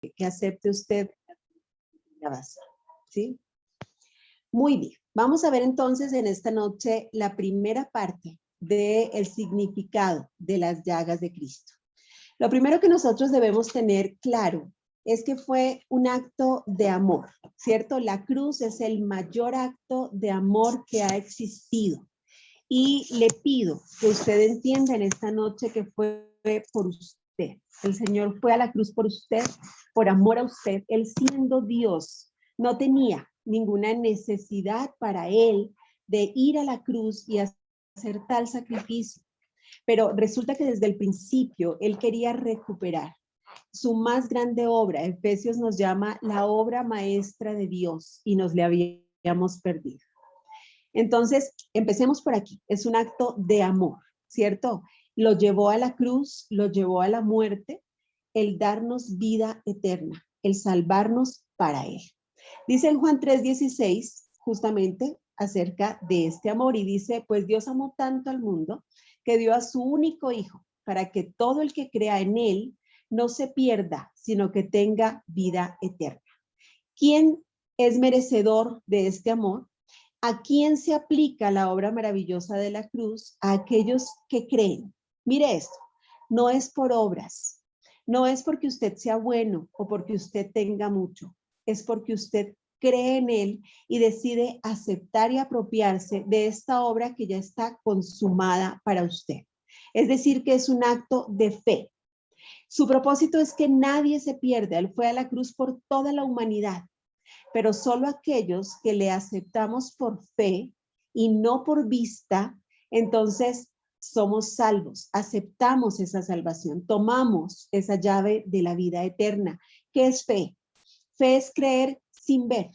que acepte usted la base, ¿sí? Muy bien, vamos a ver entonces en esta noche la primera parte del significado de las llagas de Cristo. Lo primero que nosotros debemos tener claro es que fue un acto de amor, ¿cierto? La cruz es el mayor acto de amor que ha existido. Y le pido que usted entienda en esta noche que fue por usted. El Señor fue a la cruz por usted, por amor a usted. Él siendo Dios, no tenía ninguna necesidad para él de ir a la cruz y hacer tal sacrificio. Pero resulta que desde el principio él quería recuperar su más grande obra. Efesios nos llama la obra maestra de Dios y nos le habíamos perdido. Entonces, empecemos por aquí. Es un acto de amor, ¿cierto? Lo llevó a la cruz, lo llevó a la muerte, el darnos vida eterna, el salvarnos para él. Dice en Juan 3:16, justamente acerca de este amor, y dice, pues Dios amó tanto al mundo que dio a su único hijo para que todo el que crea en él no se pierda, sino que tenga vida eterna. ¿Quién es merecedor de este amor? ¿A quién se aplica la obra maravillosa de la cruz? A aquellos que creen. Mire esto, no es por obras, no es porque usted sea bueno o porque usted tenga mucho, es porque usted cree en él y decide aceptar y apropiarse de esta obra que ya está consumada para usted. Es decir, que es un acto de fe. Su propósito es que nadie se pierda. Él fue a la cruz por toda la humanidad, pero solo aquellos que le aceptamos por fe y no por vista, entonces somos salvos, aceptamos esa salvación, tomamos esa llave de la vida eterna. ¿Qué es fe? Fe es creer sin ver,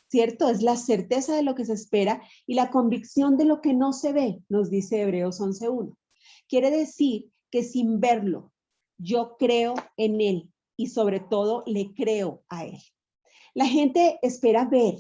¿cierto? Es la certeza de lo que se espera y la convicción de lo que no se ve, nos dice Hebreos 11:1. Quiere decir que sin verlo, yo creo en él y sobre todo le creo a él. La gente espera ver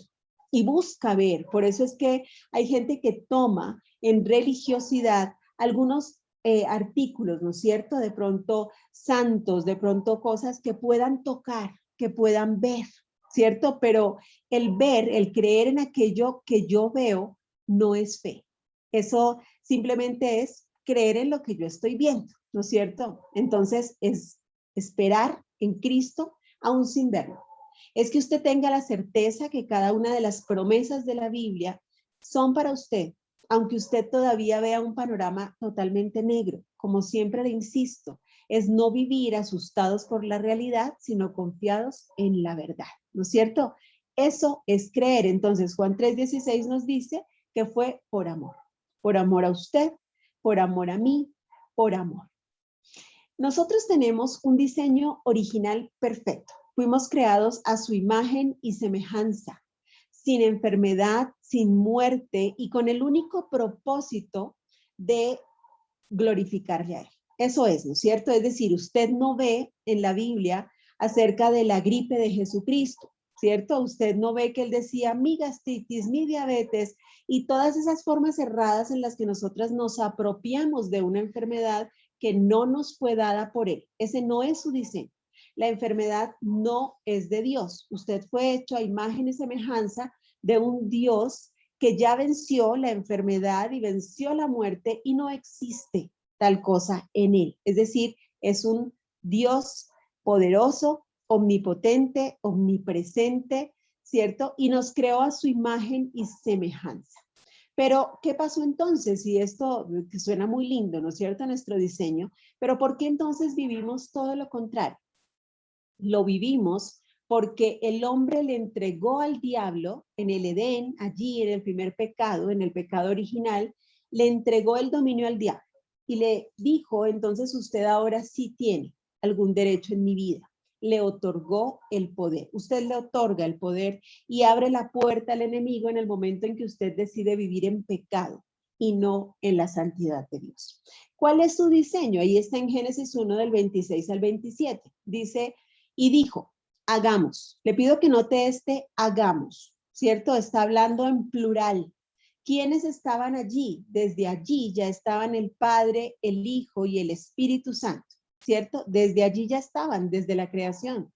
y busca ver, por eso es que hay gente que toma en religiosidad algunos artículos, ¿no es cierto? De pronto santos, de pronto cosas que puedan tocar, que puedan ver, ¿cierto? Pero el ver, el creer en aquello que yo veo, no es fe. Eso simplemente es creer en lo que yo estoy viendo, ¿no es cierto? Entonces es esperar en Cristo aún sin verlo. Es que usted tenga la certeza que cada una de las promesas de la Biblia son para usted, aunque usted todavía vea un panorama totalmente negro. Como siempre le insisto, es no vivir asustados por la realidad, sino confiados en la verdad, ¿no es cierto? Eso es creer. Entonces, Juan 3:16 nos dice que fue por amor a usted, por amor a mí, por amor. Nosotros tenemos un diseño original perfecto. Fuimos creados a su imagen y semejanza, sin enfermedad, sin muerte y con el único propósito de glorificarle a él. Eso es, ¿no es cierto? Es decir, usted no ve en la Biblia acerca de la gripe de Jesucristo, ¿cierto? Usted no ve que él decía mi gastritis, mi diabetes y todas esas formas erradas en las que nosotras nos apropiamos de una enfermedad que no nos fue dada por él. Ese no es su diseño. La enfermedad no es de Dios. Usted fue hecho a imagen y semejanza de un Dios que ya venció la enfermedad y venció la muerte y no existe tal cosa en él. Es decir, es un Dios poderoso, omnipotente, omnipresente, ¿cierto? Y nos creó a su imagen y semejanza. Pero, ¿qué pasó entonces? Y esto que suena muy lindo, ¿no es cierto? Nuestro diseño, pero ¿por qué entonces vivimos todo lo contrario? Lo vivimos porque el hombre le entregó al diablo en el Edén, allí en el primer pecado, en el pecado original, le entregó el dominio al diablo y le dijo, entonces usted ahora sí tiene algún derecho en mi vida. Le otorgó el poder. Usted le otorga el poder y abre la puerta al enemigo en el momento en que usted decide vivir en pecado y no en la santidad de Dios. ¿Cuál es su diseño? Ahí está en Génesis 1 del 26 al 27. Dice, y dijo, hagamos. Le pido que note hagamos, ¿cierto? Está hablando en plural. ¿Quiénes estaban allí? Desde allí ya estaban el Padre, el Hijo y el Espíritu Santo, ¿cierto? Desde allí ya estaban, desde la creación.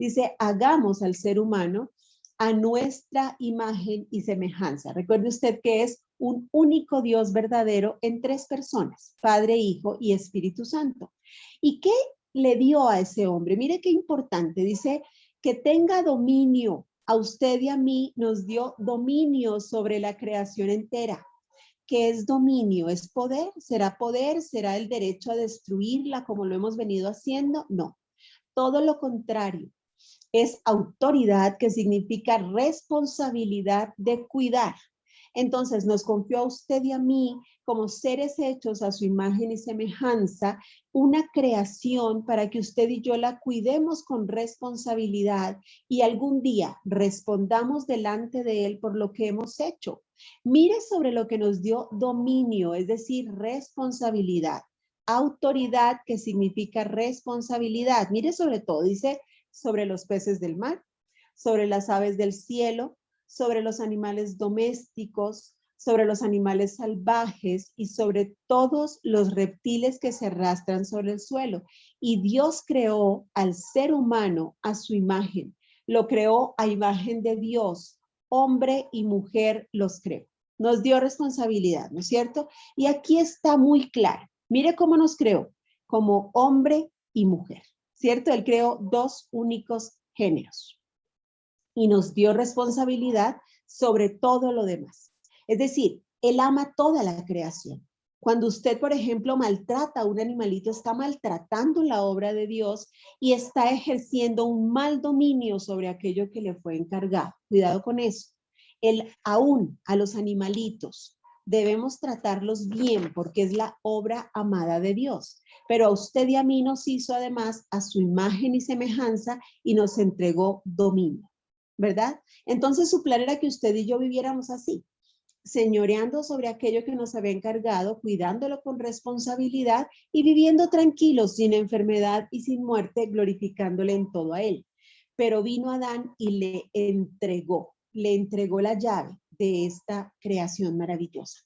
Dice, hagamos al ser humano a nuestra imagen y semejanza. Recuerde usted que es un único Dios verdadero en 3 personas, Padre, Hijo y Espíritu Santo. ¿Y qué le dio a ese hombre? Mire qué importante, dice que tenga dominio. A usted y a mí nos dio dominio sobre la creación entera. ¿Qué es dominio? ¿Es poder? ¿Será poder? ¿Será el derecho a destruirla como lo hemos venido haciendo? No, todo lo contrario. Es autoridad, que significa responsabilidad de cuidar. Entonces nos confió a usted y a mí como seres hechos a su imagen y semejanza, una creación para que usted y yo la cuidemos con responsabilidad y algún día respondamos delante de él por lo que hemos hecho. Mire sobre lo que nos dio dominio, es decir, responsabilidad. Autoridad, que significa responsabilidad. Mire sobre todo, dice sobre los peces del mar, sobre las aves del cielo, sobre los animales domésticos, sobre los animales salvajes y sobre todos los reptiles que se arrastran sobre el suelo. Y Dios creó al ser humano a su imagen. Lo creó a imagen de Dios. Hombre y mujer los creó. Nos dio responsabilidad, ¿no es cierto? Y aquí está muy claro. Mire cómo nos creó, como hombre y mujer, ¿cierto? Él creó 2 únicos géneros y nos dio responsabilidad sobre todo lo demás. Es decir, él ama toda la creación. Cuando usted, por ejemplo, maltrata a un animalito, está maltratando la obra de Dios y está ejerciendo un mal dominio sobre aquello que le fue encargado. Cuidado con eso. Aún a los animalitos debemos tratarlos bien porque es la obra amada de Dios. Pero a usted y a mí nos hizo además a su imagen y semejanza y nos entregó dominio. ¿Verdad? Entonces su plan era que usted y yo viviéramos así, señoreando sobre aquello que nos había encargado, cuidándolo con responsabilidad y viviendo tranquilos, sin enfermedad y sin muerte, glorificándole en todo a él. Pero vino Adán y le entregó la llave de esta creación maravillosa.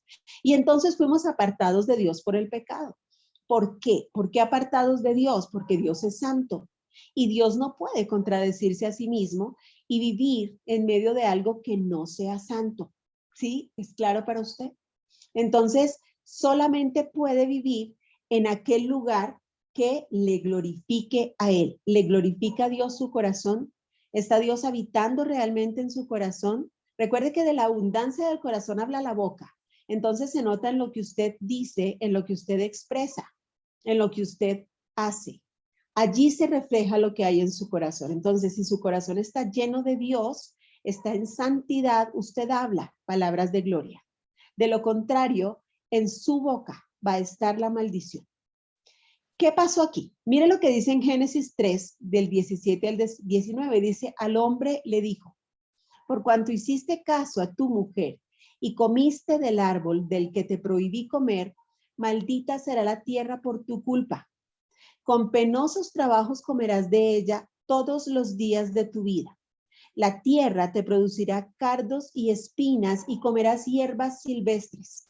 Y entonces fuimos apartados de Dios por el pecado. ¿Por qué? ¿Por qué apartados de Dios? Porque Dios es santo. Y Dios no puede contradecirse a sí mismo y vivir en medio de algo que no sea santo. ¿Sí? ¿Es claro para usted? Entonces, solamente puede vivir en aquel lugar que le glorifique a él. ¿Le glorifica a Dios su corazón? ¿Está Dios habitando realmente en su corazón? Recuerde que de la abundancia del corazón habla la boca. Entonces se nota en lo que usted dice, en lo que usted expresa, en lo que usted hace. Allí se refleja lo que hay en su corazón. Entonces, si su corazón está lleno de Dios, está en santidad, usted habla palabras de gloria. De lo contrario, en su boca va a estar la maldición. ¿Qué pasó aquí? Mire lo que dice en Génesis 3, del 17 al 19. Dice, al hombre le dijo, por cuanto hiciste caso a tu mujer y comiste del árbol del que te prohibí comer, maldita será la tierra por tu culpa. Con penosos trabajos comerás de ella todos los días de tu vida. La tierra te producirá cardos y espinas y comerás hierbas silvestres.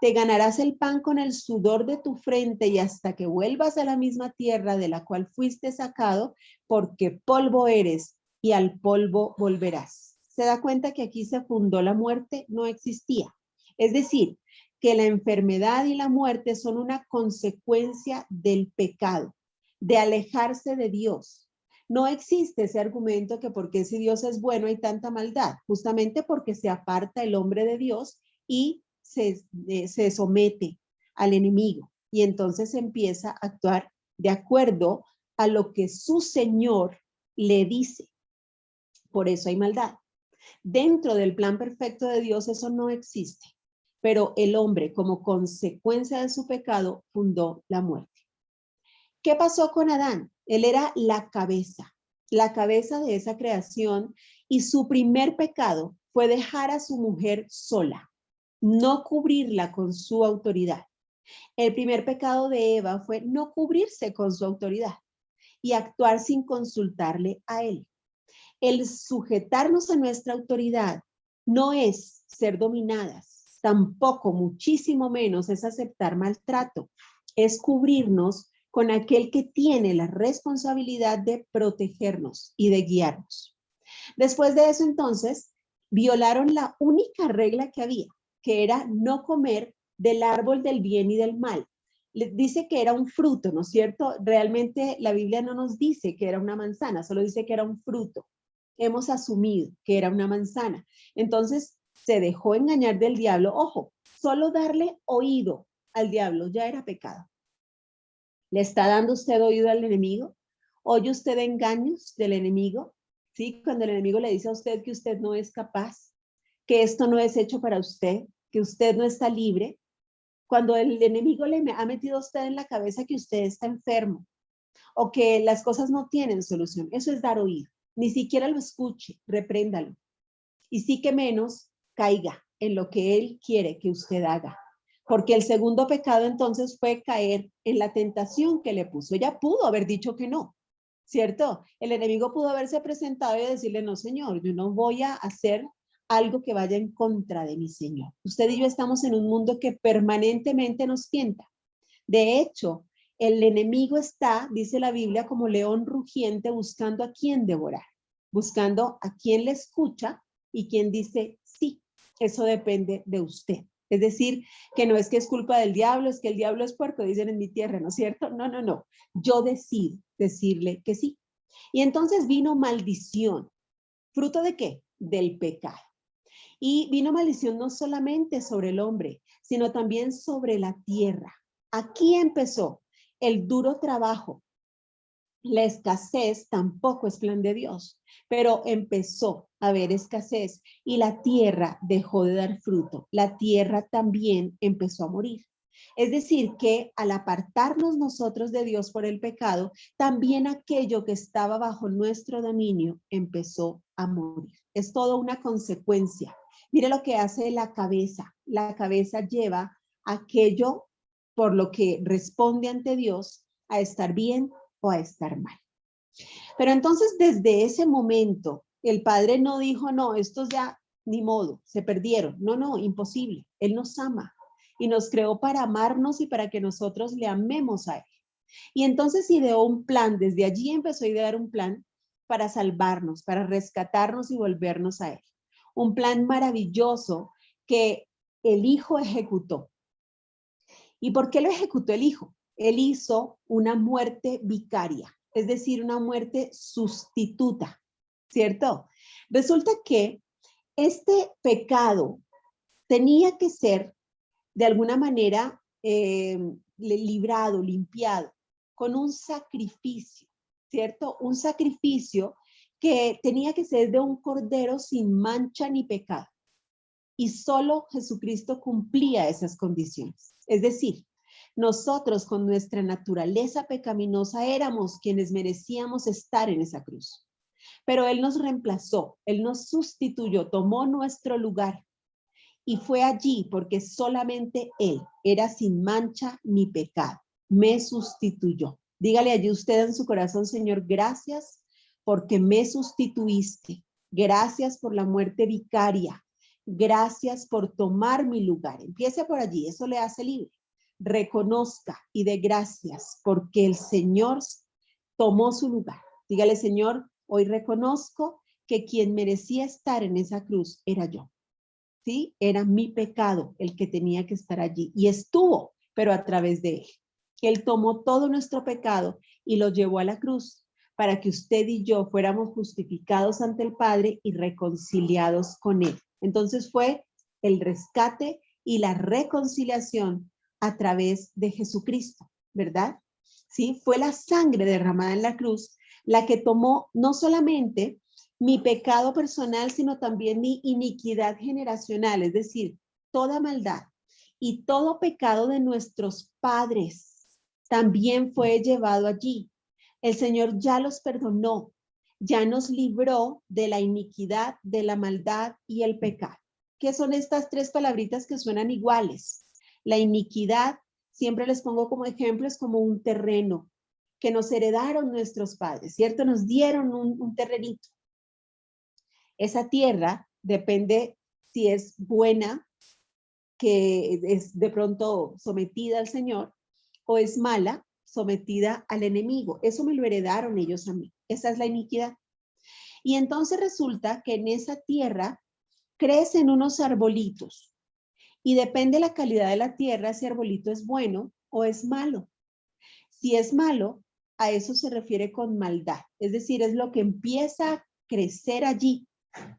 Te ganarás el pan con el sudor de tu frente y hasta que vuelvas a la misma tierra de la cual fuiste sacado, porque polvo eres y al polvo volverás. ¿Se da cuenta que aquí se fundó la muerte? No existía. Es decir, que la enfermedad y la muerte son una consecuencia del pecado, de alejarse de Dios. No existe ese argumento que porque si Dios es bueno hay tanta maldad, justamente porque se aparta el hombre de Dios y se somete al enemigo y entonces empieza a actuar de acuerdo a lo que su Señor le dice. Por eso hay maldad. Dentro del plan perfecto de Dios eso no existe, pero el hombre como consecuencia de su pecado fundó la muerte. ¿Qué pasó con Adán? Él era la cabeza de esa creación y su primer pecado fue dejar a su mujer sola, no cubrirla con su autoridad. El primer pecado de Eva fue no cubrirse con su autoridad y actuar sin consultarle a él. El sujetarnos a nuestra autoridad no es ser dominadas, tampoco, muchísimo menos, es aceptar maltrato, es cubrirnos con aquel que tiene la responsabilidad de protegernos y de guiarnos. Después de eso, entonces, violaron la única regla que había, que era no comer del árbol del bien y del mal. Les dice que era un fruto, ¿no es cierto? Realmente la Biblia no nos dice que era una manzana, solo dice que era un fruto. Hemos asumido que era una manzana. Entonces, se dejó engañar del diablo. Ojo, solo darle oído al diablo ya era pecado. ¿Le está dando usted oído al enemigo? ¿Oye usted engaños del enemigo? ¿Sí? Cuando el enemigo le dice a usted que usted no es capaz, que esto no es hecho para usted, que usted no está libre. Cuando el enemigo le ha metido a usted en la cabeza que usted está enfermo o que las cosas no tienen solución, eso es dar oído. Ni siquiera lo escuche, repréndalo. Y sí que menos caiga en lo que él quiere que usted haga. Porque el segundo pecado entonces fue caer en la tentación que le puso. Ella pudo haber dicho que no, ¿cierto? El enemigo pudo haberse presentado y decirle, no, señor, yo no voy a hacer algo que vaya en contra de mi Señor. Usted y yo estamos en un mundo que permanentemente nos tienta. De hecho, el enemigo está, dice la Biblia, como león rugiente buscando a quien devorar, buscando a quien le escucha y quien dice, sí, eso depende de usted. Es decir, que no es que es culpa del diablo, es que el diablo es puerco, dicen en mi tierra, ¿no es cierto? No, no, no. Yo decido decirle que sí. Y entonces vino maldición. ¿Fruto de qué? Del pecado. Y vino maldición no solamente sobre el hombre, sino también sobre la tierra. Aquí empezó el duro trabajo. La escasez tampoco es plan de Dios, pero empezó a haber escasez y la tierra dejó de dar fruto. La tierra también empezó a morir. Es decir, que al apartarnos nosotros de Dios por el pecado, también aquello que estaba bajo nuestro dominio empezó a morir. Es toda una consecuencia. Mire lo que hace la cabeza. La cabeza lleva aquello por lo que responde ante Dios a estar bien o a estar mal. Pero entonces desde ese momento el padre no dijo, no, estos ya ni modo, se perdieron. No, no, imposible. Él nos ama y nos creó para amarnos y para que nosotros le amemos a él. Y entonces ideó un plan, desde allí empezó a idear un plan para salvarnos, para rescatarnos y volvernos a él. Un plan maravilloso que el hijo ejecutó. ¿Y por qué lo ejecutó el hijo? Él hizo una muerte vicaria, es decir, una muerte sustituta, ¿cierto? Resulta que este pecado tenía que ser de alguna manera librado, limpiado, con un sacrificio, ¿cierto? Un sacrificio que tenía que ser de un cordero sin mancha ni pecado. Y solo Jesucristo cumplía esas condiciones. Es decir, nosotros con nuestra naturaleza pecaminosa éramos quienes merecíamos estar en esa cruz. Pero Él nos reemplazó, Él nos sustituyó, tomó nuestro lugar. Y fue allí porque solamente Él era sin mancha ni pecado. Me sustituyó. Dígale allí usted en su corazón, Señor, gracias porque me sustituiste. Gracias por la muerte vicaria. Gracias por tomar mi lugar. Empiece por allí, eso le hace libre. Reconozca y dé gracias porque el Señor tomó su lugar. Dígale, Señor, hoy reconozco que quien merecía estar en esa cruz era yo. ¿Sí? Era mi pecado el que tenía que estar allí y estuvo, pero a través de él. Él tomó todo nuestro pecado y lo llevó a la cruz para que usted y yo fuéramos justificados ante el Padre y reconciliados con él. Entonces fue el rescate y la reconciliación a través de Jesucristo, ¿verdad? Sí, fue la sangre derramada en la cruz la que tomó no solamente mi pecado personal, sino también mi iniquidad generacional, es decir, toda maldad y todo pecado de nuestros padres también fue llevado allí. El Señor ya los perdonó, ya nos libró de la iniquidad, de la maldad y el pecado. ¿Qué son estas tres palabritas que suenan iguales? La iniquidad, siempre les pongo como ejemplo, es como un terreno que nos heredaron nuestros padres, ¿cierto? Nos dieron un terrenito. Esa tierra depende si es buena, que es de pronto sometida al Señor, o es mala, sometida al enemigo. Eso me lo heredaron ellos a mí. Esa es la iniquidad. Y entonces resulta que en esa tierra crecen unos arbolitos y depende de la calidad de la tierra, ese arbolito es bueno o es malo. Si es malo, a eso se refiere con maldad. Es decir, es lo que empieza a crecer allí.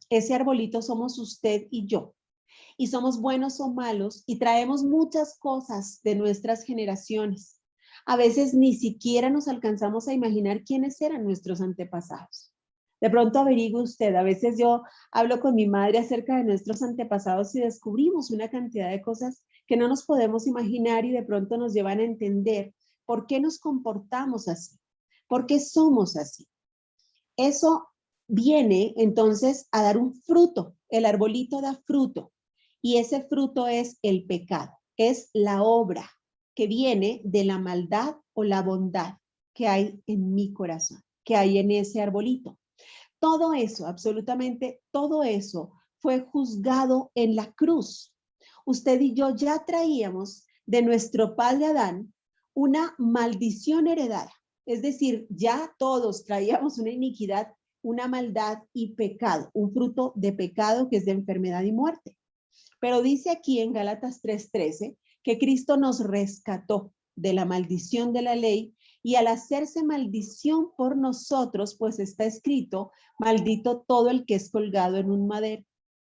Ese arbolito somos usted y yo. Y somos buenos o malos y traemos muchas cosas de nuestras generaciones. A veces ni siquiera nos alcanzamos a imaginar quiénes eran nuestros antepasados. De pronto averigüe usted, a veces yo hablo con mi madre acerca de nuestros antepasados y descubrimos una cantidad de cosas que no nos podemos imaginar y de pronto nos llevan a entender por qué nos comportamos así, por qué somos así. Eso viene entonces a dar un fruto, el arbolito da fruto y ese fruto es el pecado, es la obra que viene de la maldad o la bondad que hay en mi corazón, que hay en ese arbolito. Todo eso, absolutamente todo eso fue juzgado en la cruz. Usted y yo ya traíamos de nuestro padre Adán una maldición heredada. Es decir, ya todos traíamos una iniquidad, una maldad y pecado, un fruto de pecado que es de enfermedad y muerte. Pero dice aquí en Gálatas 3:13 que Cristo nos rescató de la maldición de la ley y al hacerse maldición por nosotros, pues está escrito, maldito todo el que es colgado en un madero.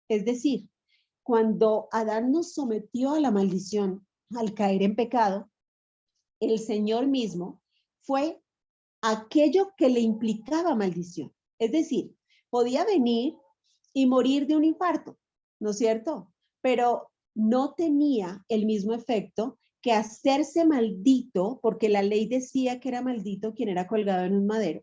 Es decir, cuando Adán nos sometió a la maldición al caer en pecado, el Señor mismo fue aquello que le implicaba maldición. Es decir, podía venir y morir de un infarto, ¿no es cierto? Pero no tenía el mismo efecto que hacerse maldito, porque la ley decía que era maldito quien era colgado en un madero,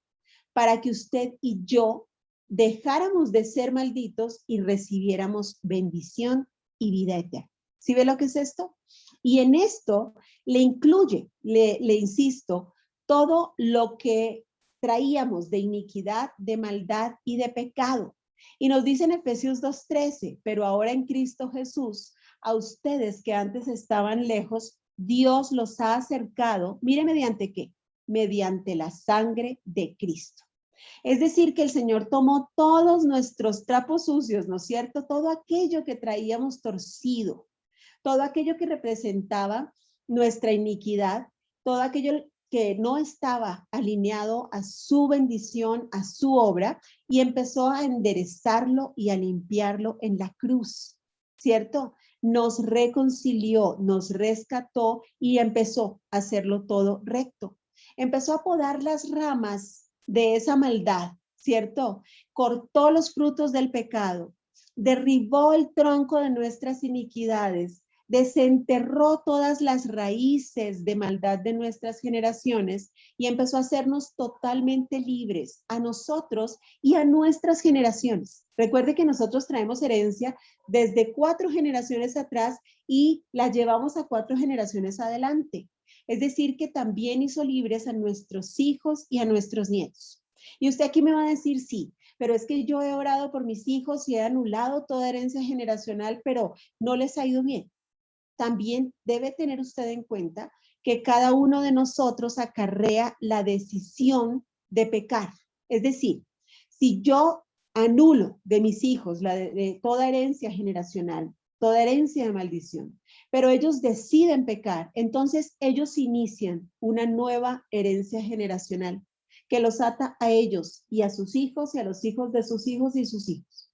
para que usted y yo dejáramos de ser malditos y recibiéramos bendición y vida eterna. ¿Sí ve lo que es esto? Y en esto le incluye, le insisto, todo lo que traíamos de iniquidad, de maldad y de pecado. Y nos dice en Efesios 2:13, pero ahora en Cristo Jesús, a ustedes que antes estaban lejos, Dios los ha acercado, mire mediante qué, mediante la sangre de Cristo. Es decir, que el Señor tomó todos nuestros trapos sucios, ¿no es cierto? Todo aquello que traíamos torcido, todo aquello que representaba nuestra iniquidad, todo aquello que no estaba alineado a su bendición, a su obra, y empezó a enderezarlo y a limpiarlo en la cruz, ¿cierto? Nos reconcilió, nos rescató y empezó a hacerlo todo recto. Empezó a podar las ramas de esa maldad, ¿cierto? Cortó los frutos del pecado, derribó el tronco de nuestras iniquidades, desenterró todas las raíces de maldad de nuestras generaciones y empezó a hacernos totalmente libres a nosotros y a nuestras generaciones. Recuerde que nosotros traemos herencia desde 4 generaciones atrás y la llevamos a 4 generaciones adelante. Es decir, que también hizo libres a nuestros hijos y a nuestros nietos. Y usted aquí me va a decir, sí, pero es que yo he orado por mis hijos y he anulado toda herencia generacional, pero no les ha ido bien. También debe tener usted en cuenta que cada uno de nosotros acarrea la decisión de pecar. Es decir, si yo anulo de mis hijos de toda herencia generacional, toda herencia de maldición, pero ellos deciden pecar, entonces ellos inician una nueva herencia generacional que los ata a ellos y a sus hijos y a los hijos de sus hijos y sus hijos.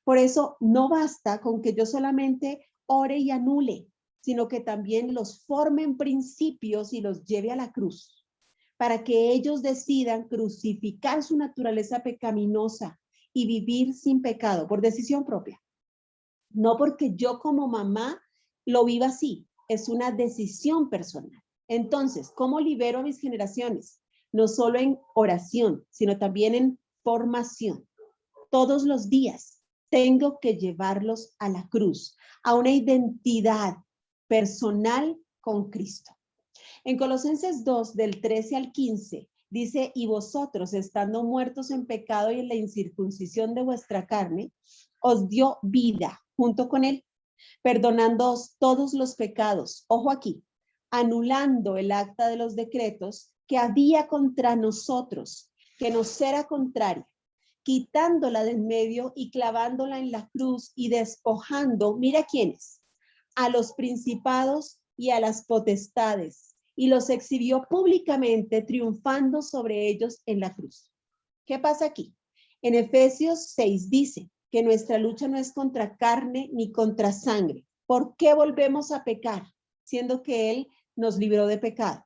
Por eso no basta con que yo solamente ore y anule, sino que también los forme en principios y los lleve a la cruz, para que ellos decidan crucificar su naturaleza pecaminosa y vivir sin pecado, por decisión propia. No porque yo como mamá lo viva así, es una decisión personal. Entonces, ¿cómo libero a mis generaciones? No solo en oración, sino también en formación. Todos los días tengo que llevarlos a la cruz, a una identidad personal con Cristo. En Colosenses 2, del 13 al 15, dice, y vosotros, estando muertos en pecado y en la incircuncisión de vuestra carne, os dio vida junto con él, perdonándoos todos los pecados. Ojo aquí, anulando el acta de los decretos que había contra nosotros, que nos era contraria, quitándola de en medio y clavándola en la cruz y despojando, mira quiénes, a los principados y a las potestades, y los exhibió públicamente, triunfando sobre ellos en la cruz. ¿Qué pasa aquí? En Efesios 6 dice que nuestra lucha no es contra carne ni contra sangre. ¿Por qué volvemos a pecar, siendo que Él nos libró de pecado?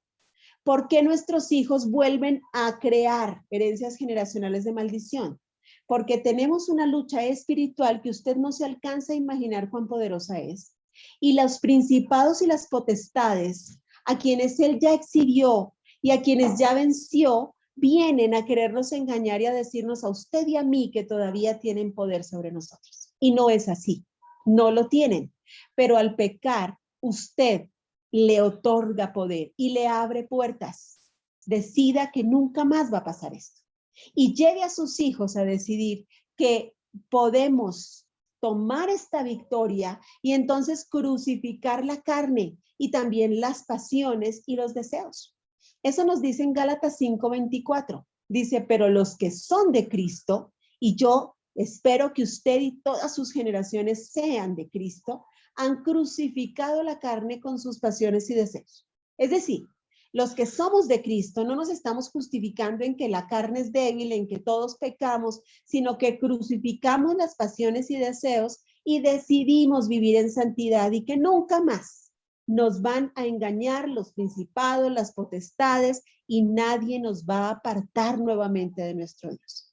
¿Por qué nuestros hijos vuelven a crear herencias generacionales de maldición? Porque tenemos una lucha espiritual que usted no se alcanza a imaginar cuán poderosa es. Y los principados y las potestades, a quienes Él ya exhibió y a quienes ya venció, vienen a querernos engañar y a decirnos a usted y a mí que todavía tienen poder sobre nosotros. Y no es así, no lo tienen. Pero al pecar, usted le otorga poder y le abre puertas. Decida que nunca más va a pasar esto. Y lleve a sus hijos a decidir que podemos tomar esta victoria y entonces crucificar la carne y también las pasiones y los deseos. Eso nos dice en Gálatas 5:24. Dice, pero los que son de Cristo, y yo espero que usted y todas sus generaciones sean de Cristo, han crucificado la carne con sus pasiones y deseos. Es decir, los que somos de Cristo no nos estamos justificando en que la carne es débil, en que todos pecamos, sino que crucificamos las pasiones y deseos y decidimos vivir en santidad y que nunca más nos van a engañar los principados, las potestades y nadie nos va a apartar nuevamente de nuestro Dios.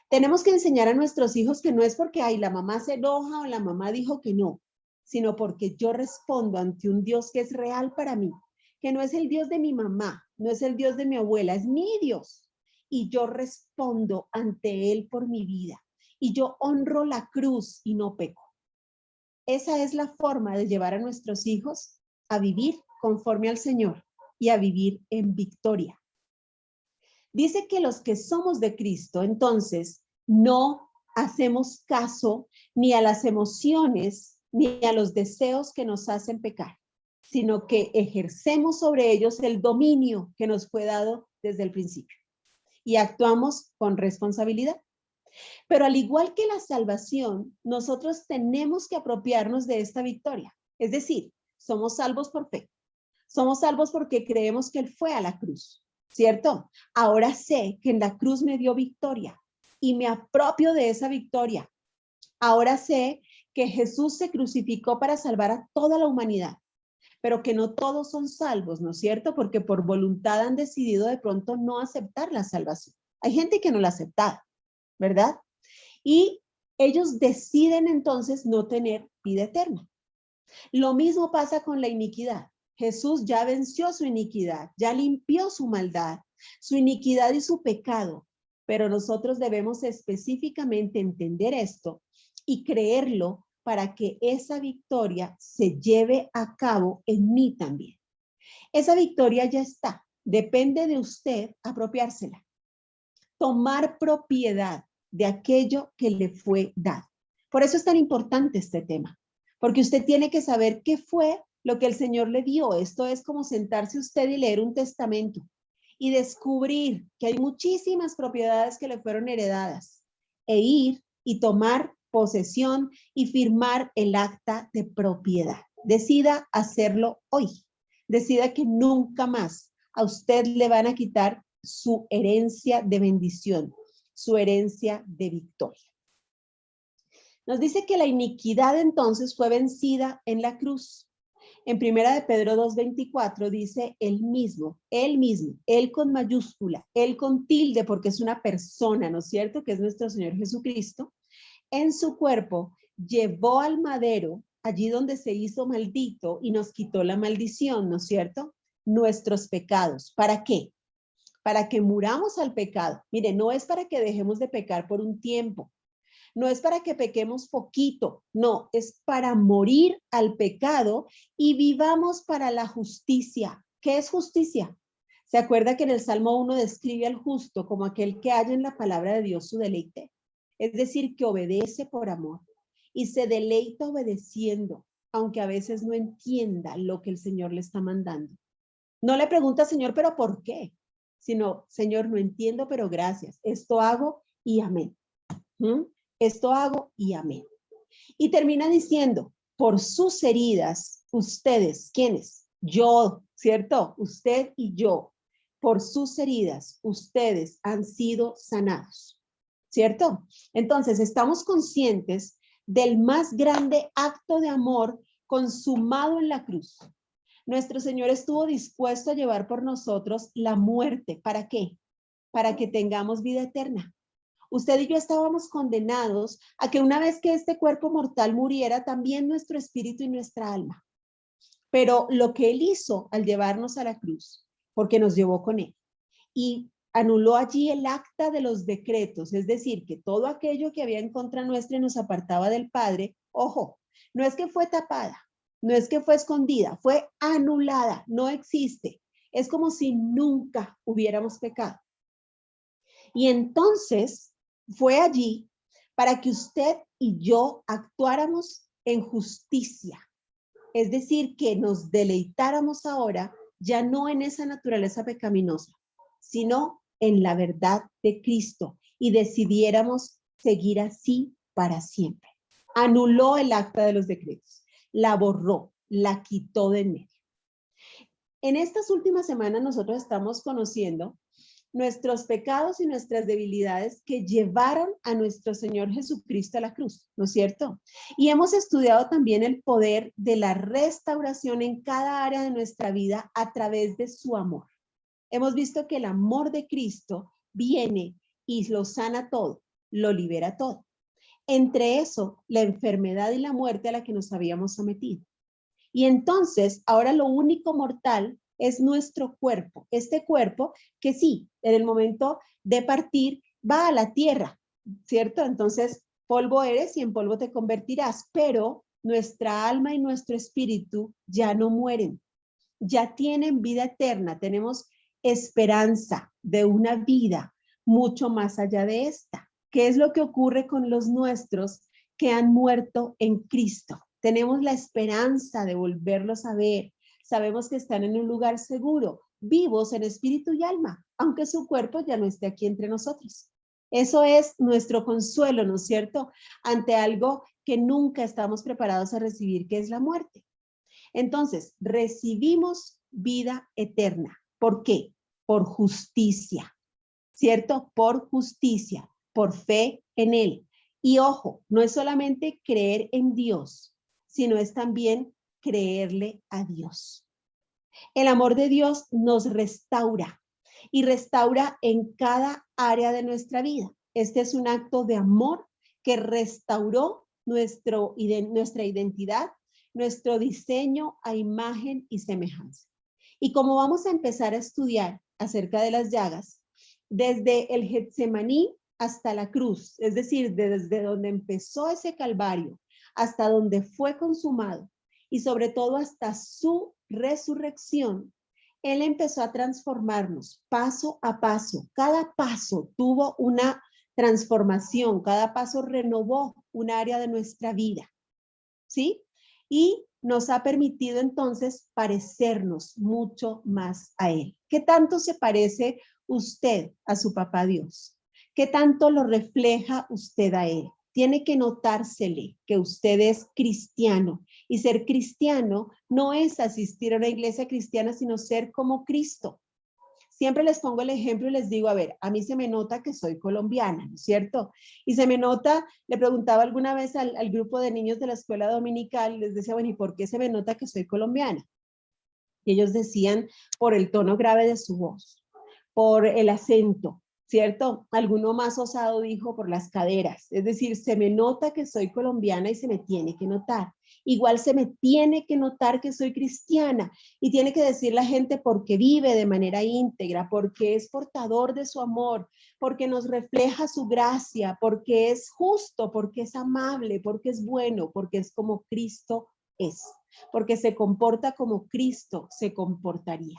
Tenemos que enseñar a nuestros hijos que no es porque ay, la mamá se enoja o la mamá dijo que no, sino porque yo respondo ante un Dios que es real para mí, que no es el Dios de mi mamá, no es el Dios de mi abuela, es mi Dios. Y yo respondo ante Él por mi vida. Y yo honro la cruz y no peco. Esa es la forma de llevar a nuestros hijos a vivir conforme al Señor y a vivir en victoria. Dice que los que somos de Cristo, entonces, no hacemos caso ni a las emociones ni a los deseos que nos hacen pecar, sino que ejercemos sobre ellos el dominio que nos fue dado desde el principio y actuamos con responsabilidad. Pero al igual que la salvación, nosotros tenemos que apropiarnos de esta victoria. Es decir, somos salvos por fe. Somos salvos porque creemos que Él fue a la cruz, ¿cierto? Ahora sé que en la cruz me dio victoria y me apropio de esa victoria. Ahora sé que Jesús se crucificó para salvar a toda la humanidad, pero que no todos son salvos, ¿no es cierto? Porque por voluntad han decidido de pronto no aceptar la salvación. Hay gente que no la ha aceptado, ¿verdad? Y ellos deciden entonces no tener vida eterna. Lo mismo pasa con la iniquidad. Jesús ya venció su iniquidad, ya limpió su maldad, su iniquidad y su pecado, pero nosotros debemos específicamente entender esto y creerlo para que esa victoria se lleve a cabo en mí también. Esa victoria ya está, depende de usted apropiársela, tomar propiedad de aquello que le fue dado. Por eso es tan importante este tema, porque usted tiene que saber qué fue lo que el Señor le dio. Esto es como sentarse usted y leer un testamento y descubrir que hay muchísimas propiedades que le fueron heredadas e ir y tomar posesión y firmar el acta de propiedad. Decida hacerlo hoy. Decida que nunca más a usted le van a quitar su herencia de bendición, su herencia de victoria. Nos dice que la iniquidad entonces fue vencida en la cruz. En primera de Pedro 2:24 dice él mismo, él con mayúscula, él con tilde porque es una persona, ¿no es cierto? Que es nuestro Señor Jesucristo. En su cuerpo llevó al madero, allí donde se hizo maldito y nos quitó la maldición, ¿no es cierto? Nuestros pecados. ¿Para qué? Para que muramos al pecado. Mire, no es para que dejemos de pecar por un tiempo. No es para que pequemos poquito, no, es para morir al pecado y vivamos para la justicia. ¿Qué es justicia? ¿Se acuerda que en el Salmo 1 describe al justo como aquel que halla en la palabra de Dios su deleite? Es decir, que obedece por amor y se deleita obedeciendo, aunque a veces no entienda lo que el Señor le está mandando. No le pregunta, Señor, ¿pero por qué? Sino, Señor, no entiendo, pero gracias. Esto hago y amén. ¿Mm? Esto hago y amén. Y termina diciendo, por sus heridas, ustedes, ¿quiénes? Yo, ¿cierto? Usted y yo. Por sus heridas, ustedes han sido sanados, ¿cierto? Entonces, estamos conscientes del más grande acto de amor consumado en la cruz. Nuestro Señor estuvo dispuesto a llevar por nosotros la muerte. ¿Para qué? Para que tengamos vida eterna. Usted y yo estábamos condenados a que una vez que este cuerpo mortal muriera, también nuestro espíritu y nuestra alma. Pero lo que Él hizo al llevarnos a la cruz, porque nos llevó con Él, y anuló allí el acta de los decretos, es decir, que todo aquello que había en contra nuestra y nos apartaba del Padre, ojo, no es que fue tapada, no es que fue escondida, fue anulada, no existe. Es como si nunca hubiéramos pecado. Y entonces fue allí para que usted y yo actuáramos en justicia. Es decir, que nos deleitáramos ahora ya no en esa naturaleza pecaminosa, sino en la verdad de Cristo y decidiéramos seguir así para siempre. Anuló el acta de los decretos, la borró, la quitó de en medio. En estas últimas semanas nosotros estamos conociendo nuestros pecados y nuestras debilidades que llevaron a nuestro Señor Jesucristo a la cruz, ¿no es cierto? Y hemos estudiado también el poder de la restauración en cada área de nuestra vida a través de su amor. Hemos visto que el amor de Cristo viene y lo sana todo, lo libera todo. Entre eso, la enfermedad y la muerte a la que nos habíamos sometido. Y entonces, ahora lo único mortal es nuestro cuerpo. Este cuerpo que sí, en el momento de partir, va a la tierra, ¿cierto? Entonces, polvo eres y en polvo te convertirás, pero nuestra alma y nuestro espíritu ya no mueren, ya tienen vida eterna, tenemos esperanza de una vida mucho más allá de esta. ¿Qué es lo que ocurre con los nuestros que han muerto en Cristo? Tenemos la esperanza de volverlos a ver. Sabemos que están en un lugar seguro, vivos en espíritu y alma, aunque su cuerpo ya no esté aquí entre nosotros. Eso es nuestro consuelo, ¿no es cierto? Ante algo que nunca estamos preparados a recibir, que es la muerte. Entonces, recibimos vida eterna. ¿Por qué? Por justicia, ¿cierto? Por justicia, por fe en Él. Y ojo, no es solamente creer en Dios, sino es también creerle a Dios. El amor de Dios nos restaura y restaura en cada área de nuestra vida. Este es un acto de amor que restauró nuestra identidad, nuestro diseño a imagen y semejanza. Y como vamos a empezar a estudiar acerca de las llagas, desde el Getsemaní hasta la cruz, es decir, desde donde empezó ese calvario hasta donde fue consumado y sobre todo hasta su resurrección, Él empezó a transformarnos paso a paso. Cada paso tuvo una transformación, cada paso renovó un área de nuestra vida, ¿sí? Y nos ha permitido entonces parecernos mucho más a Él. ¿Qué tanto se parece usted a su papá Dios? ¿Qué tanto lo refleja usted a Él? Tiene que notársele que usted es cristiano, y ser cristiano no es asistir a una iglesia cristiana, sino ser como Cristo. Siempre les pongo el ejemplo y les digo, a ver, a mí se me nota que soy colombiana, ¿no es cierto? Y se me nota, le preguntaba alguna vez al grupo de niños de la escuela dominical, les decía, bueno, ¿y por qué se me nota que soy colombiana? Y ellos decían, por el tono grave de su voz, por el acento, ¿cierto? Alguno más osado dijo por las caderas, es decir, se me nota que soy colombiana y se me tiene que notar. Igual se me tiene que notar que soy cristiana y tiene que decir la gente porque vive de manera íntegra, porque es portador de su amor, porque nos refleja su gracia, porque es justo, porque es amable, porque es bueno, porque es como Cristo es, porque se comporta como Cristo se comportaría.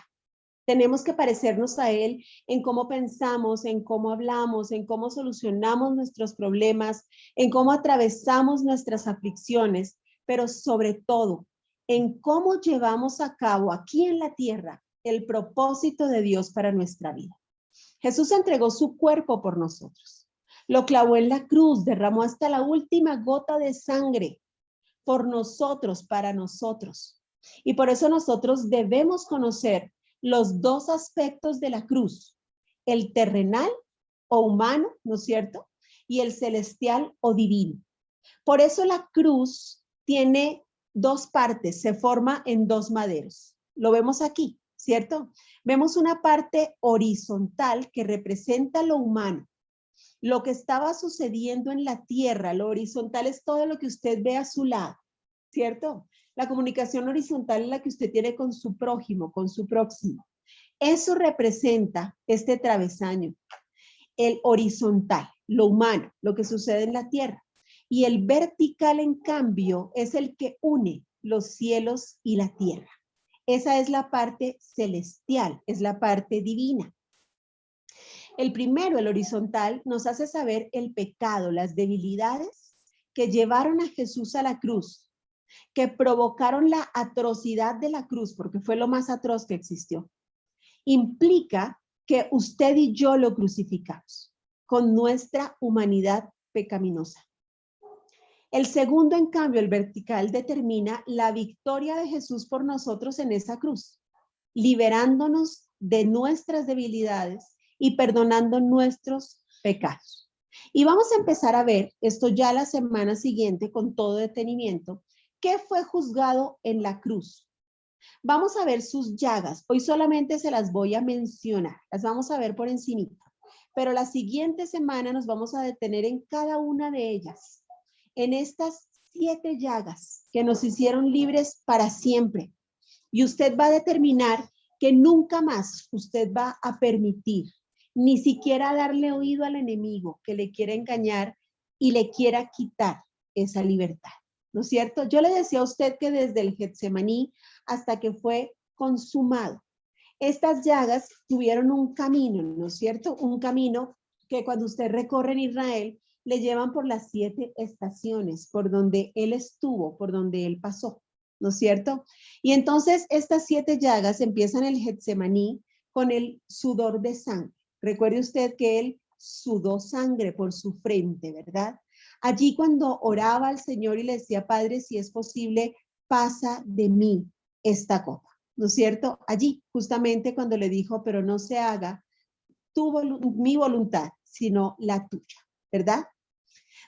Tenemos que parecernos a Él en cómo pensamos, en cómo hablamos, en cómo solucionamos nuestros problemas, en cómo atravesamos nuestras aflicciones, pero sobre todo en cómo llevamos a cabo aquí en la tierra el propósito de Dios para nuestra vida. Jesús entregó su cuerpo por nosotros. Lo clavó en la cruz, derramó hasta la última gota de sangre por nosotros, para nosotros. Y por eso nosotros debemos conocer los dos aspectos de la cruz, el terrenal o humano, ¿no es cierto? Y el celestial o divino. Por eso la cruz tiene dos partes, se forma en dos maderos. Lo vemos aquí, ¿cierto? Vemos una parte horizontal que representa lo humano, lo que estaba sucediendo en la tierra. Lo horizontal es todo lo que usted ve a su lado, ¿cierto? La comunicación horizontal es la que usted tiene con su prójimo, con su próximo. Eso representa este travesaño, el horizontal, lo humano, lo que sucede en la tierra. Y el vertical, en cambio, es el que une los cielos y la tierra. Esa es la parte celestial, es la parte divina. El primero, el horizontal, nos hace saber el pecado, las debilidades que llevaron a Jesús a la cruz, que provocaron la atrocidad de la cruz, porque fue lo más atroz que existió. Implica que usted y yo lo crucificamos con nuestra humanidad pecaminosa. El segundo, en cambio, el vertical, determina la victoria de Jesús por nosotros en esa cruz, liberándonos de nuestras debilidades y perdonando nuestros pecados. Y vamos a empezar a ver esto ya la semana siguiente con todo detenimiento, ¿qué fue juzgado en la cruz? Vamos a ver sus llagas. Hoy solamente se las voy a mencionar, las vamos a ver por encimita, pero la siguiente semana nos vamos a detener en cada una de ellas, en estas 7 llagas que nos hicieron libres para siempre. Y usted va a determinar que nunca más usted va a permitir ni siquiera darle oído al enemigo que le quiera engañar y le quiera quitar esa libertad, ¿no es cierto? Yo le decía a usted que desde el Getsemaní hasta que fue consumado, estas llagas tuvieron un camino, ¿no es cierto? Un camino que cuando usted recorre en Israel, le llevan por las 7 estaciones, por donde él estuvo, por donde él pasó, ¿no es cierto? Y entonces estas 7 llagas empiezan el Getsemaní con el sudor de sangre. Recuerde usted que él sudó sangre por su frente, ¿verdad? Allí cuando oraba al Señor y le decía, Padre, si es posible, pasa de mí esta copa, ¿no es cierto? Allí, justamente cuando le dijo, pero no se haga mi voluntad, sino la tuya, ¿verdad?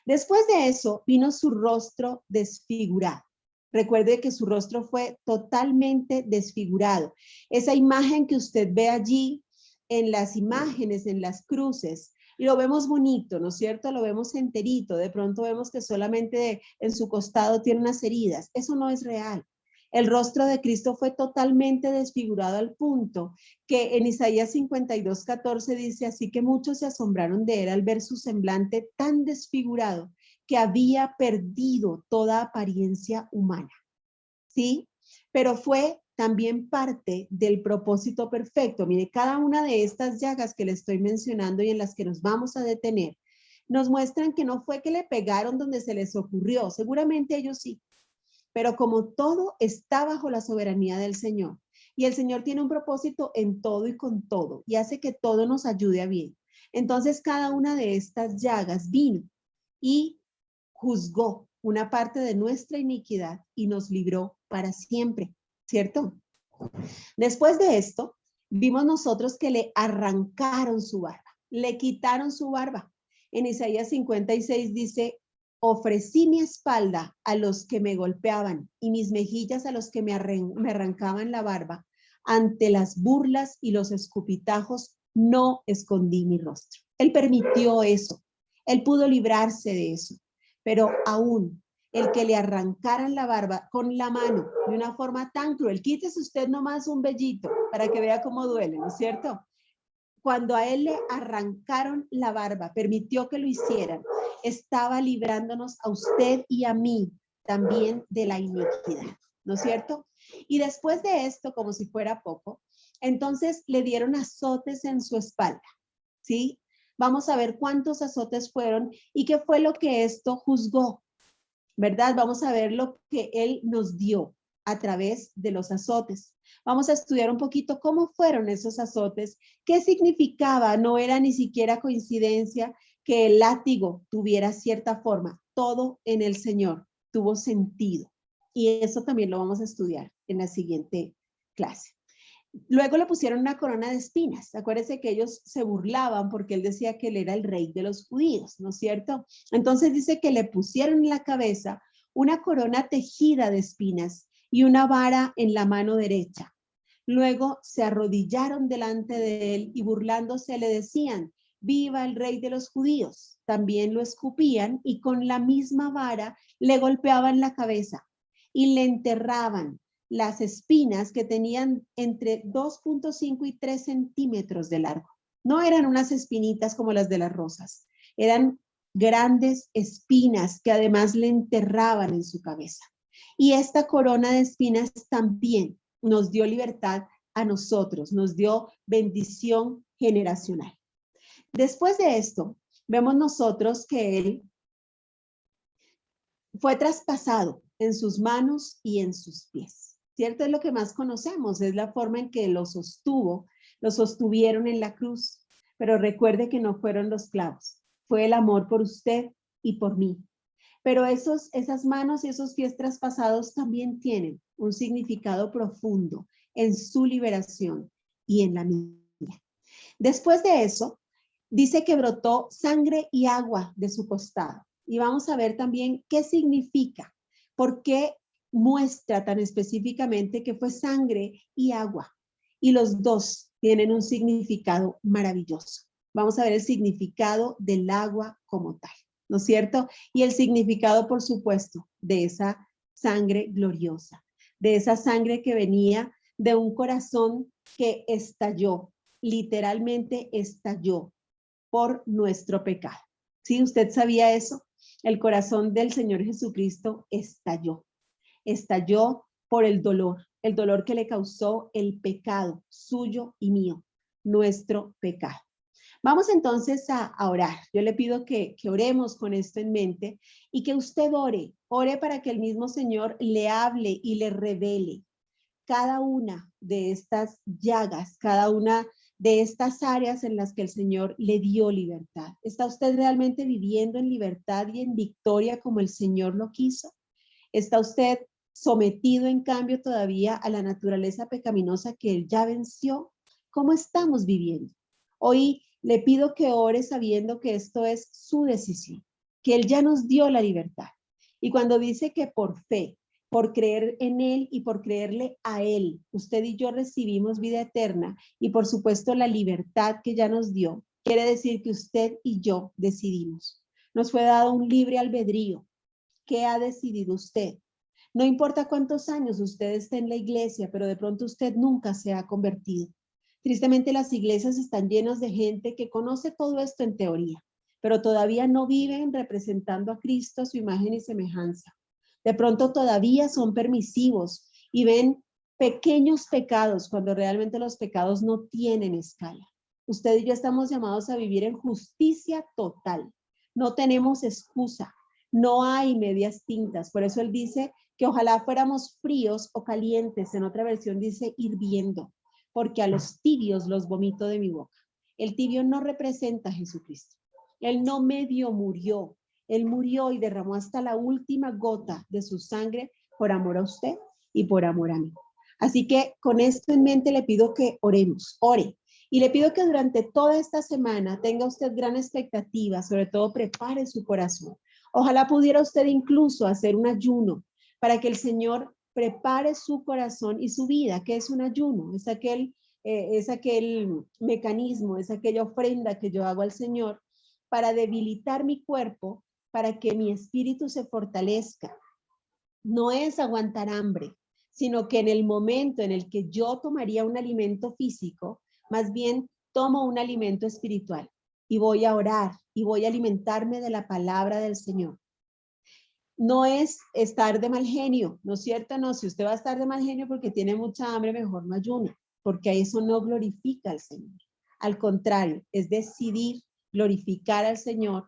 Después de eso vino su rostro desfigurado. Recuerde que su rostro fue totalmente desfigurado. Esa imagen que usted ve allí en las imágenes, en las cruces, y lo vemos bonito, ¿no es cierto? Lo vemos enterito. De pronto vemos que solamente en su costado tiene unas heridas. Eso no es real. El rostro de Cristo fue totalmente desfigurado al punto que en Isaías 52:14 dice, así que muchos se asombraron de él al ver su semblante tan desfigurado que había perdido toda apariencia humana. ¿Sí? Pero fue también parte del propósito perfecto. Mire, cada una de estas llagas que le estoy mencionando y en las que nos vamos a detener, nos muestran que no fue que le pegaron donde se les ocurrió, seguramente ellos sí, pero como todo está bajo la soberanía del Señor, y el Señor tiene un propósito en todo y con todo, y hace que todo nos ayude a bien. Entonces cada una de estas llagas vino y juzgó una parte de nuestra iniquidad y nos libró para siempre, ¿cierto? Después de esto, vimos nosotros que le arrancaron su barba, le quitaron su barba. En Isaías 56 dice, ofrecí mi espalda a los que me golpeaban y mis mejillas a los que me arrancaban la barba. Ante las burlas y los escupitajos no escondí mi rostro. Él permitió eso. Él pudo librarse de eso. Pero aún el que le arrancaran la barba con la mano de una forma tan cruel, quítese usted nomás un vellito para que vea cómo duele, ¿no es cierto? Cuando a él le arrancaron la barba, permitió que lo hicieran, estaba librándonos a usted y a mí también de la iniquidad, ¿no es cierto? Y después de esto, como si fuera poco, entonces le dieron azotes en su espalda, ¿sí? Vamos a ver cuántos azotes fueron y qué fue lo que esto juzgó, ¿verdad? Vamos a ver lo que él nos dio. a través de los azotes. Vamos a estudiar un poquito cómo fueron esos azotes, qué significaba, no era ni siquiera coincidencia que el látigo tuviera cierta forma, todo en el Señor tuvo sentido. Y eso también lo vamos a estudiar en la siguiente clase. Luego le pusieron una corona de espinas. Acuérdense que ellos se burlaban porque él decía que él era el rey de los judíos, ¿no es cierto? Entonces dice que le pusieron en la cabeza una corona tejida de espinas y una vara en la mano derecha. Luego se arrodillaron delante de él y burlándose le decían, viva el rey de los judíos. También lo escupían y con la misma vara le golpeaban la cabeza y le enterraban las espinas que tenían entre 2.5 y 3 centímetros de largo. No eran unas espinitas como las de las rosas, eran grandes espinas que además le enterraban en su cabeza. Y esta corona de espinas también nos dio libertad a nosotros, nos dio bendición generacional. Después de esto, vemos nosotros que él fue traspasado en sus manos y en sus pies. ¿Cierto? Es lo que más conocemos, es la forma en que lo sostuvieron en la cruz. Pero recuerde que no fueron los clavos, fue el amor por usted y por mí. Pero esas manos y esos pies traspasados también tienen un significado profundo en su liberación y en la mía. Después de eso, dice que brotó sangre y agua de su costado. Y vamos a ver también qué significa, por qué muestra tan específicamente que fue sangre y agua. Y los dos tienen un significado maravilloso. Vamos a ver el significado del agua como tal, ¿no es cierto? Y el significado, por supuesto, de esa sangre gloriosa, de esa sangre que venía de un corazón que estalló, literalmente estalló por nuestro pecado. ¿Sí? ¿Usted sabía eso? El corazón del Señor Jesucristo estalló por el dolor que le causó el pecado suyo y mío, nuestro pecado. Vamos entonces a orar. Yo le pido que oremos con esto en mente y que usted ore para que el mismo Señor le hable y le revele cada una de estas llagas, cada una de estas áreas en las que el Señor le dio libertad. ¿Está usted realmente viviendo en libertad y en victoria como el Señor lo quiso? ¿Está usted sometido en cambio todavía a la naturaleza pecaminosa que Él ya venció? ¿Cómo estamos viviendo? Hoy le pido que ore sabiendo que esto es su decisión, que Él ya nos dio la libertad. Y cuando dice que por fe, por creer en Él y por creerle a Él, usted y yo recibimos vida eterna y por supuesto la libertad que ya nos dio, quiere decir que usted y yo decidimos. Nos fue dado un libre albedrío. ¿Qué ha decidido usted? No importa cuántos años usted esté en la iglesia, pero de pronto usted nunca se ha convertido. Tristemente las iglesias están llenas de gente que conoce todo esto en teoría, pero todavía no viven representando a Cristo a su imagen y semejanza. De pronto todavía son permisivos y ven pequeños pecados cuando realmente los pecados no tienen escala. Usted y yo estamos llamados a vivir en justicia total. No tenemos excusa. No hay medias tintas. Por eso él dice que ojalá fuéramos fríos o calientes. En otra versión dice hirviendo, porque a los tibios los vomito de mi boca. El tibio no representa a Jesucristo. Él no medio murió. Él murió y derramó hasta la última gota de su sangre por amor a usted y por amor a mí. Así que con esto en mente le pido que oremos, ore. Y le pido que durante toda esta semana tenga usted gran expectativa, sobre todo prepare su corazón. Ojalá pudiera usted incluso hacer un ayuno para que el Señor prepare su corazón y su vida. ¿Qué es un ayuno? Es aquel mecanismo, es aquella ofrenda que yo hago al Señor para debilitar mi cuerpo, para que mi espíritu se fortalezca. No es aguantar hambre, sino que en el momento en el que yo tomaría un alimento físico, más bien tomo un alimento espiritual y voy a orar y voy a alimentarme de la palabra del Señor. No es estar de mal genio, ¿no es cierto? No, si usted va a estar de mal genio porque tiene mucha hambre, mejor no ayune, porque eso no glorifica al Señor. Al contrario, es decidir glorificar al Señor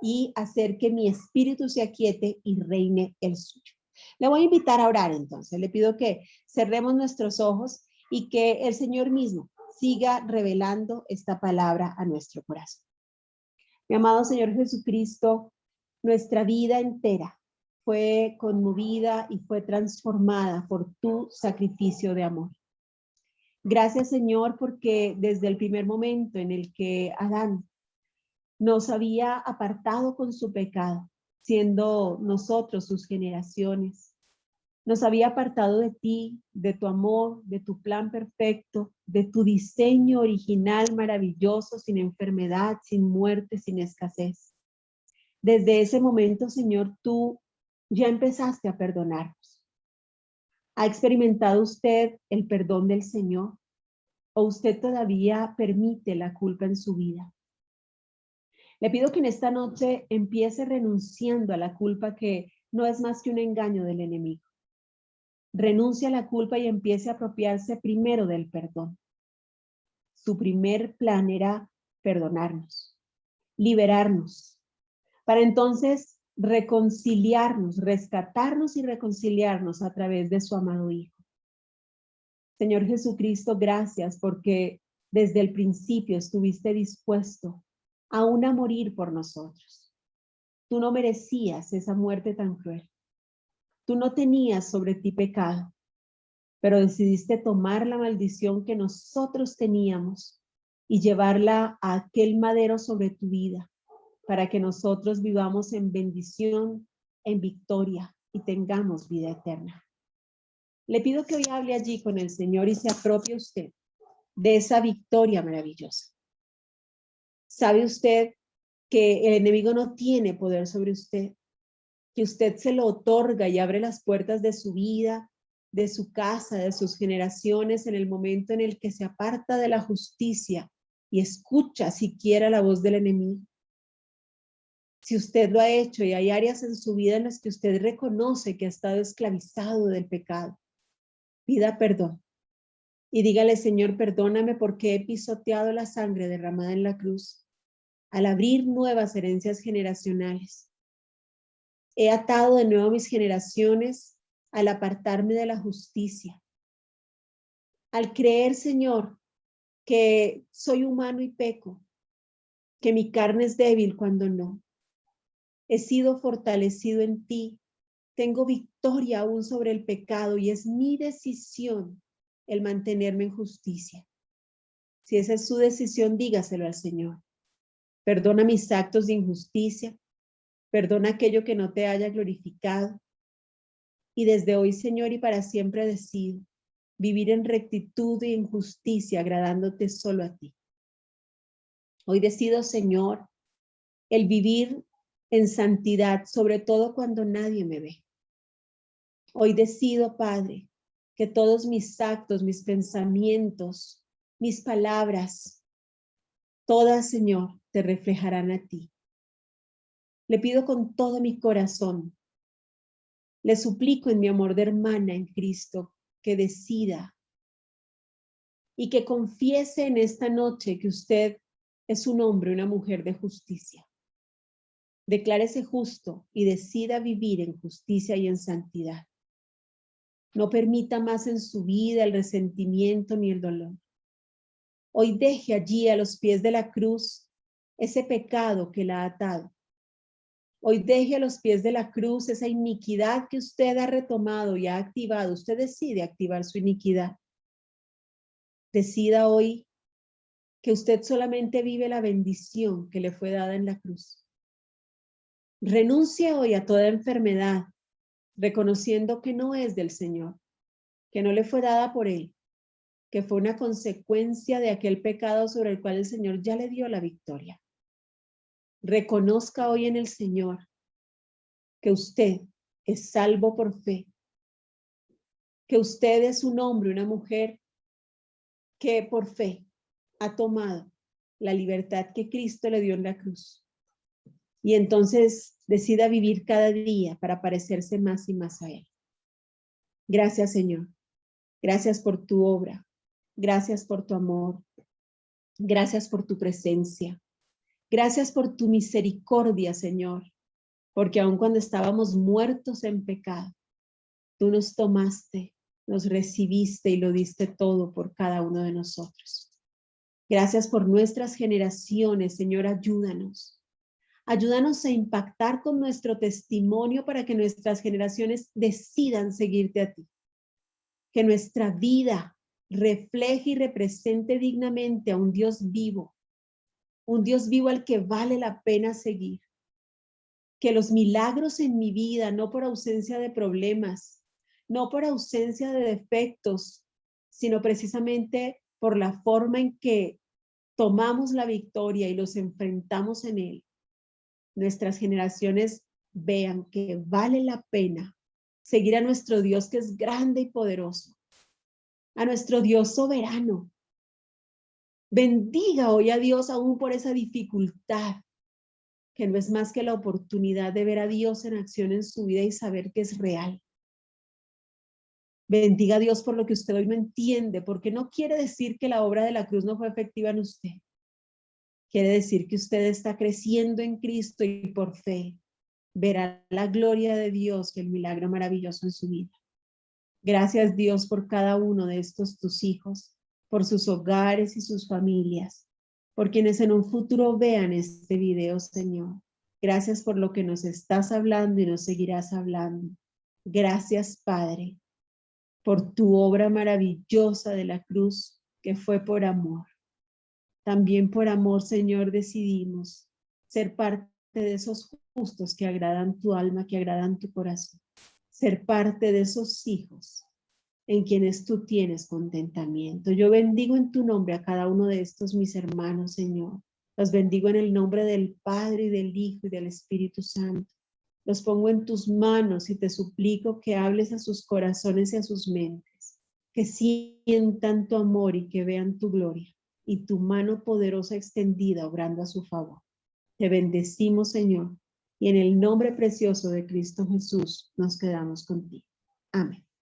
y hacer que mi espíritu se aquiete y reine el suyo. Le voy a invitar a orar entonces. Le pido que cerremos nuestros ojos y que el Señor mismo siga revelando esta palabra a nuestro corazón. Mi amado Señor Jesucristo, nuestra vida entera fue conmovida y fue transformada por tu sacrificio de amor. Gracias, Señor, porque desde el primer momento en el que Adán nos había apartado con su pecado, siendo nosotros sus generaciones, nos había apartado de ti, de tu amor, de tu plan perfecto, de tu diseño original maravilloso, sin enfermedad, sin muerte, sin escasez. Desde ese momento, Señor, tú ya empezaste a perdonarnos. ¿Ha experimentado usted el perdón del Señor? ¿O usted todavía permite la culpa en su vida? Le pido que en esta noche empiece renunciando a la culpa, que no es más que un engaño del enemigo. Renuncie a la culpa y empiece a apropiarse primero del perdón. Su primer plan era perdonarnos, liberarnos, para entonces reconciliarnos, rescatarnos y reconciliarnos a través de su amado Hijo. Señor Jesucristo, gracias porque desde el principio estuviste dispuesto aún a morir por nosotros. Tú no merecías esa muerte tan cruel. Tú no tenías sobre ti pecado, pero decidiste tomar la maldición que nosotros teníamos y llevarla a aquel madero sobre tu vida, para que nosotros vivamos en bendición, en victoria y tengamos vida eterna. Le pido que hoy hable allí con el Señor y se apropie usted de esa victoria maravillosa. ¿Sabe usted que el enemigo no tiene poder sobre usted? Que usted se lo otorga y abre las puertas de su vida, de su casa, de sus generaciones, en el momento en el que se aparta de la justicia y escucha siquiera la voz del enemigo. Si usted lo ha hecho y hay áreas en su vida en las que usted reconoce que ha estado esclavizado del pecado, pida perdón y dígale: Señor, perdóname porque he pisoteado la sangre derramada en la cruz al abrir nuevas herencias generacionales. He atado de nuevo mis generaciones al apartarme de la justicia, al creer, Señor, que soy humano y peco, que mi carne es débil cuando no. He sido fortalecido en ti, tengo victoria aún sobre el pecado y es mi decisión el mantenerme en justicia. Si esa es su decisión, dígaselo al Señor. Perdona mis actos de injusticia, perdona aquello que no te haya glorificado. Y desde hoy, Señor, y para siempre decido vivir en rectitud y en justicia, agradándote solo a ti. Hoy decido, Señor, el vivir en santidad, sobre todo cuando nadie me ve. Hoy decido, Padre, que todos mis actos, mis pensamientos, mis palabras, todas, Señor, te reflejarán a ti. Le pido con todo mi corazón, le suplico en mi amor de hermana en Cristo, que decida y que confiese en esta noche que usted es un hombre, una mujer de justicia. Declárese justo y decida vivir en justicia y en santidad. No permita más en su vida el resentimiento ni el dolor. Hoy deje allí a los pies de la cruz ese pecado que la ha atado. Hoy deje a los pies de la cruz esa iniquidad que usted ha retomado y ha activado. Usted decide activar su iniquidad. Decida hoy que usted solamente vive la bendición que le fue dada en la cruz. Renuncie hoy a toda enfermedad, reconociendo que no es del Señor, que no le fue dada por Él, que fue una consecuencia de aquel pecado sobre el cual el Señor ya le dio la victoria. Reconozca hoy en el Señor que usted es salvo por fe, que usted es un hombre, una mujer que por fe ha tomado la libertad que Cristo le dio en la cruz. Y entonces decida vivir cada día para parecerse más y más a Él. Gracias, Señor. Gracias por tu obra. Gracias por tu amor. Gracias por tu presencia. Gracias por tu misericordia, Señor. Porque aun cuando estábamos muertos en pecado, Tú nos tomaste, nos recibiste y lo diste todo por cada uno de nosotros. Gracias por nuestras generaciones, Señor, ayúdanos. Ayúdanos a impactar con nuestro testimonio para que nuestras generaciones decidan seguirte a ti. Que nuestra vida refleje y represente dignamente a un Dios vivo al que vale la pena seguir. Que los milagros en mi vida, no por ausencia de problemas, no por ausencia de defectos, sino precisamente por la forma en que tomamos la victoria y los enfrentamos en él, nuestras generaciones vean que vale la pena seguir a nuestro Dios que es grande y poderoso, a nuestro Dios soberano. Bendiga hoy a Dios aún por esa dificultad, que no es más que la oportunidad de ver a Dios en acción en su vida y saber que es real. Bendiga a Dios por lo que usted hoy no entiende, porque no quiere decir que la obra de la cruz no fue efectiva en usted. Quiere decir que usted está creciendo en Cristo y por fe verá la gloria de Dios y el milagro maravilloso en su vida. Gracias, Dios, por cada uno de estos tus hijos, por sus hogares y sus familias, por quienes en un futuro vean este video, Señor. Gracias por lo que nos estás hablando y nos seguirás hablando. Gracias, Padre, por tu obra maravillosa de la cruz, que fue por amor. También por amor, Señor, decidimos ser parte de esos justos que agradan tu alma, que agradan tu corazón. Ser parte de esos hijos en quienes tú tienes contentamiento. Yo bendigo en tu nombre a cada uno de estos mis hermanos, Señor. Los bendigo en el nombre del Padre y del Hijo y del Espíritu Santo. Los pongo en tus manos y te suplico que hables a sus corazones y a sus mentes, que sientan tu amor y que vean tu gloria y tu mano poderosa extendida obrando a su favor. Te bendecimos, Señor, y en el nombre precioso de Cristo Jesús nos quedamos contigo. Amén.